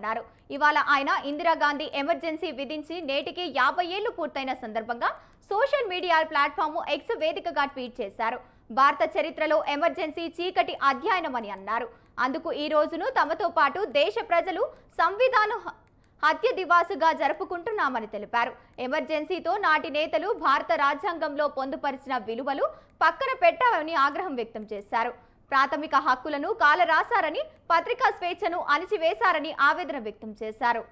అన్నారు. ఇవాళ ఆయన ఇందిరాగాంధీ ఎమర్జెన్సీ విధించి నేటికి 50 ఏళ్లు పూర్తయిన సందర్భంగా సోషల్ మీడియా ప్లాట్ఫామ్ ఎక్స్ వేదికగా ట్వీట్ చేశారు. భారత చరిత్రలో ఎమర్జెన్సీ చీకటి అధ్యయనమని అన్నారు. అందుకు ఈ రోజును తమతో పాటు దేశ ప్రజలు సంవిధాన హత్య దివాసుగా జరుపుకుంటున్నామని తెలిపారు. ఎమర్జెన్సీతో నాటి నేతలు భారత రాజ్యాంగంలో పొందుపరిచిన విలువలు పక్కన పెట్టారని ఆగ్రహం వ్యక్తం చేశారు. ప్రాథమిక హక్కులను కాలరాశారని, పత్రికా స్వేచ్ఛను అణిచివేశారని ఆవేదన వ్యక్తం చేశారు.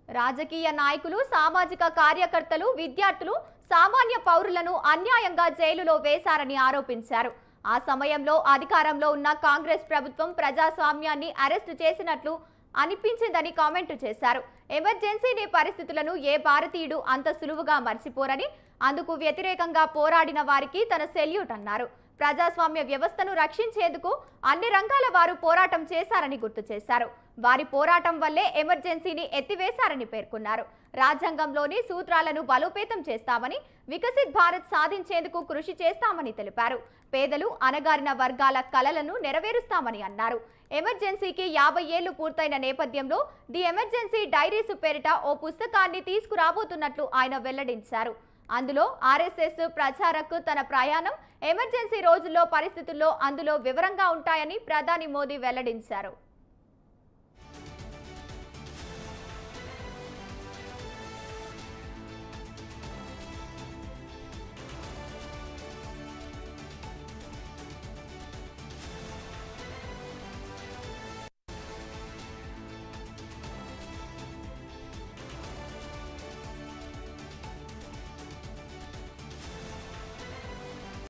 రాజకీయ నాయకులు, సామాజిక కార్యకర్తలు, విద్యార్థులు, సామాన్య పౌరులను అన్యాయంగా జైలులో వేశారని ఆరోపించారు. ఆ సమయంలో అధికారంలో ఉన్న కాంగ్రెస్ ప్రభుత్వం ప్రజాస్వామ్యాన్ని అరెస్టు చేసినట్లు అనిపించిందని కామెంట్ చేశారు. ఎమర్జెన్సీ పరిస్థితులను ఏ భారతీయుడు అంత సులువుగా మర్చిపోరని, అందుకు వ్యతిరేకంగా పోరాడిన వారికి తన సెల్యూట్ అన్నారు. ప్రజాస్వామ్య వ్యవస్థను రక్షించేందుకు అన్ని రంగాల వారు పోరాటం చేశారని గుర్తు చేశారు. వారి పోరాటం వల్లే ఎమర్జెన్సీని ఎత్తివేశారని పేర్కొన్నారు. రాజ్యాంగంలోని సూత్రాలను బలోపేతం చేస్తామని, వికసిత్ భారత్ సాధించేందుకు కృషి చేస్తామని తెలిపారు. పేదలు, అణగారిన వర్గాల కలలను నెరవేరుస్తామని అన్నారు. ఎమర్జెన్సీకి 50 ఏళ్లు పూర్తయిన నేపథ్యంలో ది ఎమర్జెన్సీ డైరీస్ పేరిట ఓ పుస్తకాన్ని తీసుకురాబోతున్నట్లు ఆయన వెల్లడించారు. అందులో ఆర్ఎస్ఎస్ ప్రచారక్ తన ప్రయాణం, ఎమర్జెన్సీ రోజుల్లో పరిస్థితుల్లో అందులో వివరంగా ఉంటాయని ప్రధాని మోదీ వెల్లడించారు.